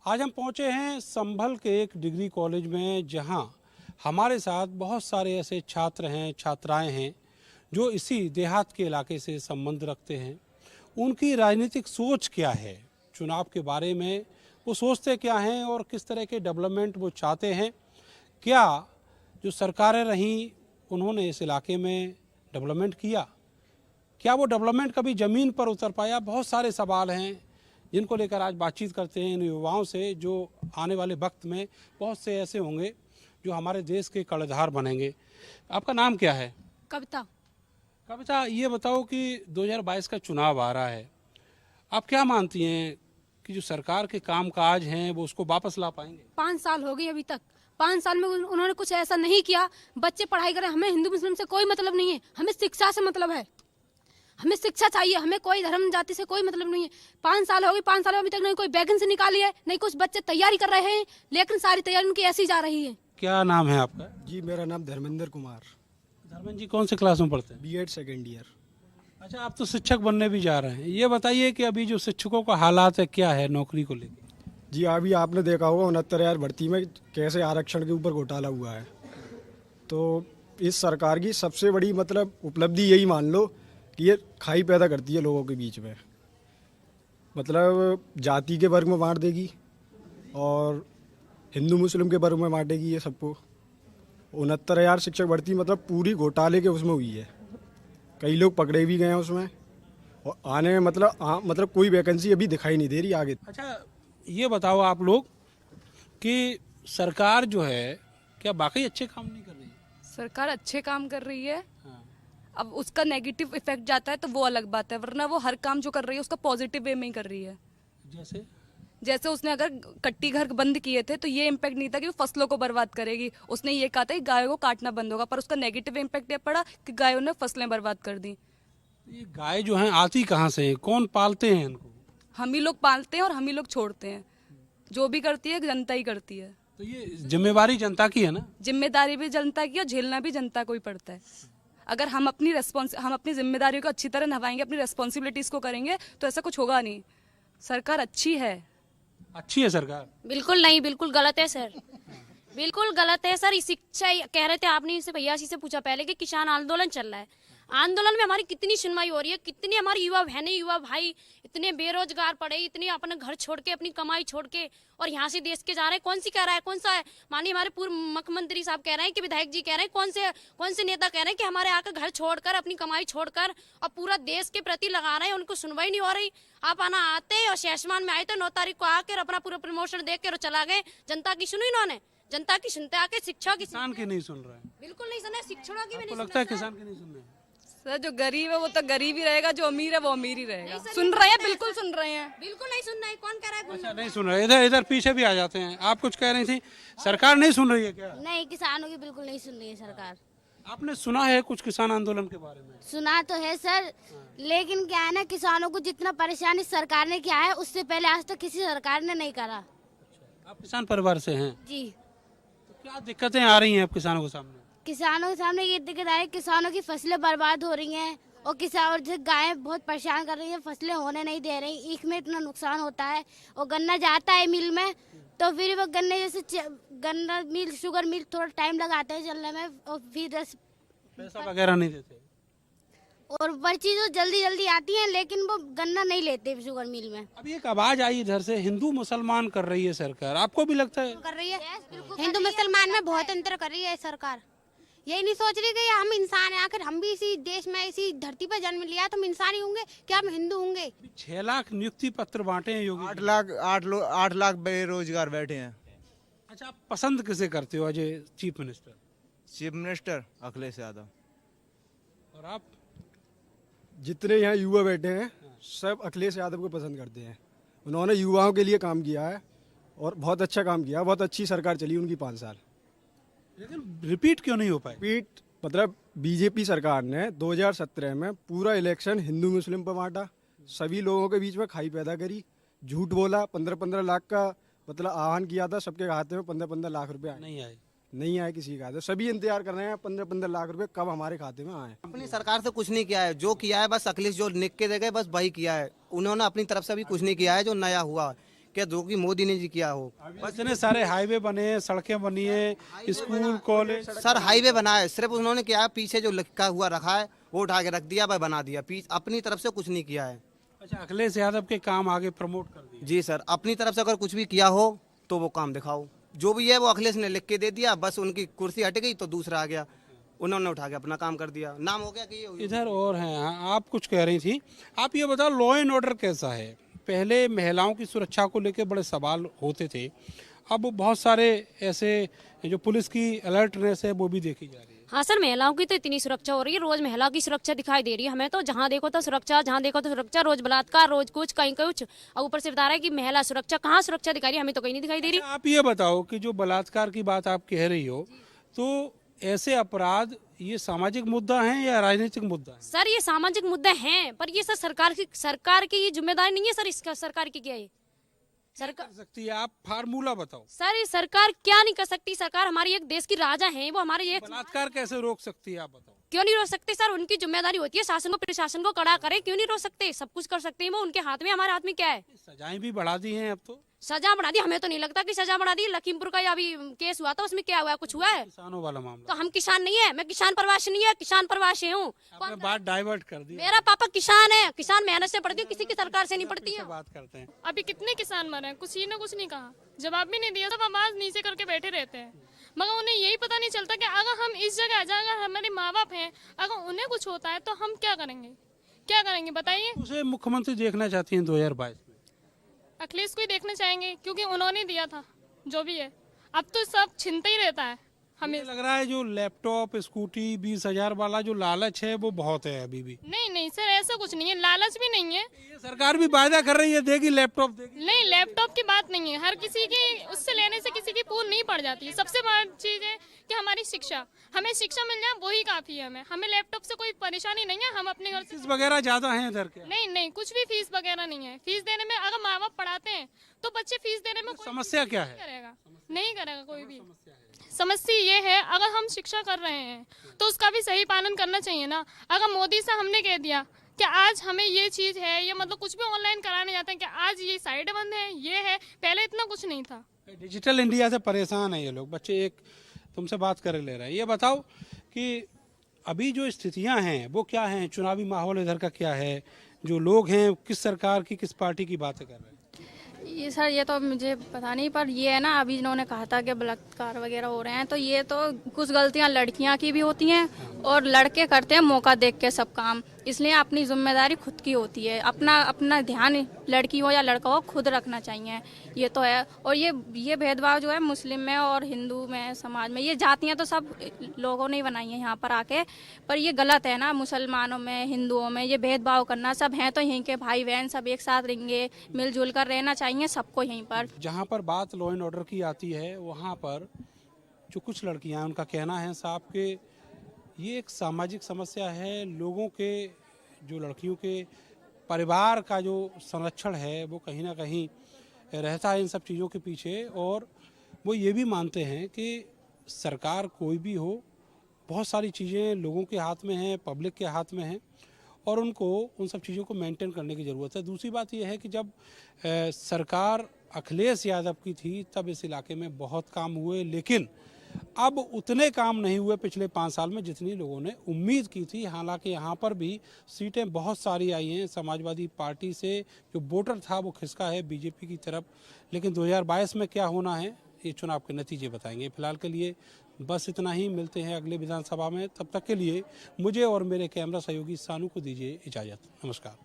आज हम पहुंचे हैं संभल के एक डिग्री कॉलेज में, जहां हमारे साथ बहुत सारे ऐसे छात्र हैं, छात्राएं हैं जो इसी देहात के इलाके से संबंध रखते हैं। उनकी राजनीतिक सोच क्या है, चुनाव के बारे में वो सोचते क्या हैं और किस तरह के डेवलपमेंट वो चाहते हैं। क्या जो सरकारें रहीं उन्होंने इस इलाके में डेवलपमेंट किया, क्या वो डेवलपमेंट कभी ज़मीन पर उतर पाया। बहुत सारे सवाल हैं जिनको लेकर आज बातचीत करते हैं इन युवाओं से, जो आने वाले वक्त में बहुत से ऐसे होंगे जो हमारे देश के कर्णधार बनेंगे। आपका नाम क्या है? कविता। कविता, ये बताओ कि 2022 का चुनाव आ रहा है, आप क्या मानती हैं कि जो सरकार के कामकाज हैं वो उसको वापस ला पाएंगे? 5 साल हो गए अभी तक, 5 साल में उन्होंने कुछ ऐसा नहीं किया। बच्चे पढ़ाई करें, हमें हिंदू मुस्लिम से कोई मतलब नहीं है, हमें शिक्षा से मतलब है। हमें शिक्षा चाहिए, हमें कोई धर्म जाति से कोई मतलब नहीं है। 5 साल हो गए, 5 साल में अभी तक नहीं कोई वैकेंसी निकाली है, नहीं कुछ बच्चे तैयारी कर रहे हैं, लेकिन सारी तैयारी उनकी ऐसी जा रही है। क्या नाम है आपका? जी, मेरा नाम धर्मेंद्र कुमार। धर्मेंद्र जी, कौन से क्लास में पढ़ते हैं? B Ed second year. अच्छा, आप तो शिक्षक बनने भी जा रहे हैं। ये बताइए कि अभी जो शिक्षकों का हालात है क्या है नौकरी को लेकर? जी, अभी आपने देखा होगा 69,000 भर्ती में कैसे आरक्षण के ऊपर घोटाला हुआ है। तो इस सरकार की सबसे बड़ी मतलब उपलब्धि यही मान लो कि ये खाई पैदा करती है लोगों के बीच में। मतलब जाति के वर्ग में बांट देगी और हिंदू मुस्लिम के वर्ग में बांटेगी ये सबको। 69,000 शिक्षक भर्ती मतलब पूरी घोटाले के उसमें हुई है। कई लोग पकड़े भी गए हैं उसमें, और आने में मतलब कोई वैकेंसी अभी दिखाई नहीं दे रही आगे। अच्छा, ये बताओ आप लोग कि सरकार जो है क्या वाकई अच्छे काम नहीं कर रही है? सरकार अच्छे काम कर रही है। हाँ। अब उसका नेगेटिव इफेक्ट जाता है तो वो अलग बात है, वरना वो हर काम जो कर रही है उसका पॉजिटिव वे में ही कर रही है। जैसे उसने अगर कट्टी घर बंद किए थे तो ये इम्पैक्ट नहीं था कि वो फसलों को बर्बाद करेगी। उसने ये कहा था कि गायों को काटना बंद होगा, पर उसका नेगेटिव इम्पैक्ट ये पड़ा कि गायों ने फसलें बर्बाद कर दी। ये गाय जो हैं आती कहाँ से हैं, कौन पालते हैं इनको? हम ही लोग पालते हैं और हम ही लोग छोड़ते हैं। जो भी करती है जनता ही करती है। तो ये जिम्मेवारी जनता की है ना? जिम्मेदारी भी जनता की और झेलना भी जनता को ही पड़ता है। अगर हम अपनी जिम्मेदारियों को अच्छी तरह निभाएंगे, अपनी रेस्पॉन्सिबिलिटीज को करेंगे तो ऐसा कुछ होगा नहीं। सरकार अच्छी है। अच्छी है सरकार? बिल्कुल नहीं, बिल्कुल गलत है सर, बिल्कुल गलत है सर। शिक्षा कह रहे थे आपने इसे भैया से पूछा पहले कि किसान आंदोलन चल रहा है। आंदोलन में हमारी कितनी सुनवाई हो रही है, कितनी हमारी युवा बहनें युवा भाई इतने बेरोजगार पड़े, इतने अपने घर छोड़ के अपनी कमाई छोड़ के और यहाँ से देश के जा रहे हैं। कौन सी कह रहा है, कौन सा है माननीय हमारे पूर्व मुख्यमंत्री साहब कह रहे हैं कि विधायक जी कह रहे हैं, कौन से नेता कह रहे हैं कि हमारे आकर घर छोड़कर अपनी कमाई छोड़कर और पूरा देश के प्रति लगा रहे हैं, उनको सुनवाई नहीं हो रही। आप आते और शेषमान में आए थे 9 तारीख को आकर अपना पूरा प्रमोशन देख कर चला गए। जनता की सुनी इन्होंने, जनता की सुनते आके शिक्षा की किसान की नहीं सुन रहा है? बिल्कुल नहीं सुना, शिक्षणों की भी नहीं लगता है सुना किसान की नहीं सुन रहे हैं? सर, जो गरीब है वो तो गरीब ही रहेगा, जो अमीर है वो अमीर ही रहेगा। सुन रहे हैं, बिल्कुल सुन रहे हैं। बिल्कुल नहीं सुन रहा है। कौन कह रहा है? अच्छा, नहीं सुन रहे। इधर पीछे भी आ जाते हैं। आप कुछ कह रही थी, सरकार नहीं सुन रही है क्या? नहीं, किसानों की बिल्कुल नहीं सुन रही है सरकार। आपने सुना है कुछ किसान आंदोलन के बारे में? सुना तो है सर, लेकिन क्या है ना, किसानों को जितना परेशानी सरकार ने किया है उससे पहले आज तक किसी सरकार ने नहीं करा। आप किसान परिवार से हैं जी। तो क्या दिक्कतें आ रही हैं अब किसानों के सामने? किसानों के सामने ये दिक्कत आई, किसानों की फसलें बर्बाद हो रही हैं और किसान और गायें बहुत परेशान कर रही हैं, फसलें होने नहीं दे रही। ईख में इतना नुकसान होता है और गन्ना जाता है मिल में तो फिर वो गन्ने जैसे गन्ना मिल शुगर मिल थोड़ा टाइम लगाते हैं चलने में और फिर पैसा वगैरह नहीं देते और बड़ी चीज़ जल्दी जल्दी आती हैं, लेकिन वो गन्ना नहीं लेते शुगर मिल में। अब एक आवाज आई इधर से, हिंदू मुसलमान कर रही है सरकार, आपको भी लगता है? कर रही है। हिंदू मुसलमान में बहुत अंतर कर रही है सरकार। यही नहीं सोच रही कि हम इंसान हैं, आखिर हम भी इसी देश में इसी धरती पर जन्म लिया तो हम इंसान ही होंगे, क्या हम हिंदू होंगे? 6 लाख नियुक्ति पत्र बांटे हैं योगी। 8 लाख बेरोजगार बैठे हैं। अच्छा, आप पसंद किसे करते हो Ajay chief minister? Chief minister Akhilesh Yadav. और आप? जितने यहाँ युवा बैठे हैं सब अखिलेश यादव को पसंद करते हैं। उन्होंने युवाओं के लिए काम किया है और बहुत अच्छा काम किया। बहुत अच्छी सरकार चली उनकी 5 साल। लेकिन रिपीट क्यों नहीं हो पाए? रिपीट मतलब बीजेपी सरकार ने 2017 में पूरा इलेक्शन हिंदू मुस्लिम पर बांटा, सभी लोगों के बीच में खाई पैदा करी, झूठ बोला, 15-15 लाख का मतलब आह्वान किया था, सबके खाते में 15-15 लाख रुपए आए। नहीं आए किसी का। तो सभी इंतजार कर रहे हैं 15-15 लाख रुपए कब हमारे खाते में आए। अपनी सरकार से कुछ नहीं किया है, जो किया है बस अखिलेश जो लिख के दे गए बस वही किया है। उन्होंने अपनी तरफ से भी कुछ नहीं किया है जो नया हुआ, क्या जो कि मोदी ने जी किया हो। इतने सारे हाईवे बने हैं, सड़कें बनी है, स्कूल कॉलेज। सर हाईवे बना है, सिर्फ उन्होंने क्या है पीछे जो लिखा हुआ रखा है वो उठा के रख दिया, वह बना दिया, अपनी तरफ से कुछ नहीं किया है। अच्छा, अखिलेश यादव के काम आगे प्रमोट कर दिए। जी सर, अपनी तरफ से अगर कुछ भी किया हो तो वो काम दिखाओ। जो भी है वो अखिलेश ने लिख के दे दिया, बस उनकी कुर्सी हट गई तो दूसरा आ गया, उन्होंने उठा के अपना काम कर दिया, नाम हो गया कि ये इधर और हैं। हाँ, आप कुछ कह रही थी। आप ये बताओ, लॉ एंड ऑर्डर कैसा है? पहले महिलाओं की सुरक्षा को लेकर बड़े सवाल होते थे, अब बहुत सारे ऐसे जो पुलिस की अलर्टनेस है वो भी देखी जा रही है। हाँ सर, महिलाओं की तो इतनी सुरक्षा हो रही है, रोज महिला की सुरक्षा दिखाई दे रही है हमें तो। जहाँ देखो तो सुरक्षा, जहाँ देखो तो सुरक्षा, रोज बलात्कार, रोज कुछ, कहीं कुछ, और ऊपर से बता रहा है कि महिला सुरक्षा। कहाँ सुरक्षा दिखाई रही है? हमें तो कहीं नहीं दिखाई दे रही। आप ये बताओ कि जो बलात्कार की बात आप कह रही हो, तो ऐसे अपराध ये सामाजिक मुद्दा है या राजनीतिक मुद्दा है? सर ये सामाजिक मुद्दे हैं, पर ये सर सरकार की ये जिम्मेदारी नहीं है सर। इसका सरकार की क्या है? सरकार कर सकती है, आप फार्मूला बताओ। सर ये सरकार क्या नहीं कर सकती? सरकार हमारी एक देश की राजा है, वो हमारे एक बलात्कार कैसे रोक सकती है, आप बताओ। क्यों नहीं रोक सकते सर? उनकी जिम्मेदारी होती है शासन को, प्रशासन को कड़ा करे। क्यों नहीं रोक सकते? सब कुछ कर सकते हैं वो, उनके हाथ में, हमारे हाथ में क्या है? सजाएं भी बढ़ा दी हैं अब तो। सजा बढ़ा दी? हमें तो नहीं लगता कि सजा बढ़ा दी। लखीमपुर का अभी केस हुआ था, उसमें क्या हुआ? कुछ हुआ है? किसानों वाला मामला। तो हम किसान नहीं है? मैं किसान प्रवासी नहीं है, किसान प्रवासी हूँ। आपने बात डाइवर्ट कर दी। मेरा पापा किसान है, किसान मेहनत से पढ़ती है, किसी की सरकार से नहीं पढ़ती है। बात करते हैं। अभी कितने किसान मरे हैं, किसी ने कुछ नहीं कहा, जवाब भी नहीं दिया, सब आवाज नीचे करके बैठे रहते हैं। मगर उन्हें यही पता नहीं चलता कि अगर हम इस जगह अगर हमारे माँ बाप हैं, अगर उन्हें कुछ होता है तो हम क्या करेंगे? क्या करेंगे बताइए? उसे मुख्यमंत्री देखना चाहती हैं 2022 में? अखिलेश को ही देखना चाहेंगे, क्योंकि उन्होंने दिया था जो भी है। अब तो सब छिनता ही रहता है हमें। लग रहा है जो लैपटॉप, स्कूटी 20,000 वाला जो लालच है वो बहुत है अभी भी। नहीं सर, ऐसा कुछ नहीं है, लालच भी नहीं है। ये सरकार भी वायदा कर रही है देगी लैपटॉप देगी। नहीं, लैपटॉप की बात नहीं है, हर किसी की उससे लेने से किसी की पूर्ण नहीं पड़ जाती है। सबसे बड़ी चीज है कि हमारी शिक्षा, हमें शिक्षा मिल जाए वही काफी है। हमें लैपटॉप से कोई परेशानी नहीं है। हम अपने घर से फीस वगैरह ज्यादा है इधर के? नहीं, कुछ भी फीस वगैरह नहीं है। फीस देने में अगर माँ बाप पढ़ाते हैं तो बच्चे फीस देने में कोई समस्या क्या है? करेगा नहीं करेगा कोई भी। समस्या ये है, अगर हम शिक्षा कर रहे हैं तो उसका भी सही पालन करना चाहिए ना। अगर मोदी से हमने कह दिया कि आज हमें ये चीज है, ये मतलब कुछ भी ऑनलाइन कराने जाते हैं कि आज ये साइड बंद है, ये है, पहले इतना कुछ नहीं था। डिजिटल इंडिया से परेशान है ये लोग। बच्चे एक तुमसे बात कर ले रहे हैं, ये बताओ कि अभी जो स्थितियां हैं वो क्या हैं? चुनावी माहौल इधर का क्या है? जो लोग हैं किस सरकार की, किस पार्टी की बातें कर रहे हैं? ये सर ये तो मुझे पता नहीं, पर ये है ना, अभी इन्होंने कहा था कि बलात्कार वगैरह हो रहे हैं, तो ये तो कुछ गलतियां लड़कियां की भी होती हैं और लड़के करते हैं मौका देख के सब काम। इसलिए अपनी जिम्मेदारी खुद की होती है, अपना ध्यान लड़की हो या लड़का हो खुद रखना चाहिए। ये तो है। और ये भेदभाव जो है मुस्लिम में और हिंदू में, समाज में, ये जातियां तो सब लोगों ने ही बनाई हैं यहाँ पर आके, पर ये गलत है ना। मुसलमानों में, हिंदुओं में ये भेदभाव करना, सब हैं तो यहीं के भाई बहन, सब एक साथ रहेंगे, मिलजुल कर रहना चाहिए सबको यहीं पर। जहाँ पर बात लॉ एंड ऑर्डर की आती है वहाँ पर जो कुछ लड़कियाँ, उनका कहना है साहब के ये एक सामाजिक समस्या है। लोगों के, जो लड़कियों के परिवार का जो संरक्षण है वो कहीं ना कहीं रहता है इन सब चीज़ों के पीछे। और वो ये भी मानते हैं कि सरकार कोई भी हो, बहुत सारी चीज़ें लोगों के हाथ में हैं, पब्लिक के हाथ में हैं, और उनको उन सब चीज़ों को मेंटेन करने की ज़रूरत है। दूसरी बात यह है कि जब सरकार अखिलेश यादव की थी तब इस इलाके में बहुत काम हुए, लेकिन अब उतने काम नहीं हुए पिछले 5 साल में जितनी लोगों ने उम्मीद की थी। हालांकि यहाँ पर भी सीटें बहुत सारी आई हैं। समाजवादी पार्टी से जो वोटर था वो खिसका है बीजेपी की तरफ, लेकिन 2022 में क्या होना है ये चुनाव के नतीजे बताएंगे। फिलहाल के लिए बस इतना ही, मिलते हैं अगले विधानसभा में। तब तक के लिए मुझे और मेरे कैमरा सहयोगी सानू को दीजिए इजाज़त। नमस्कार।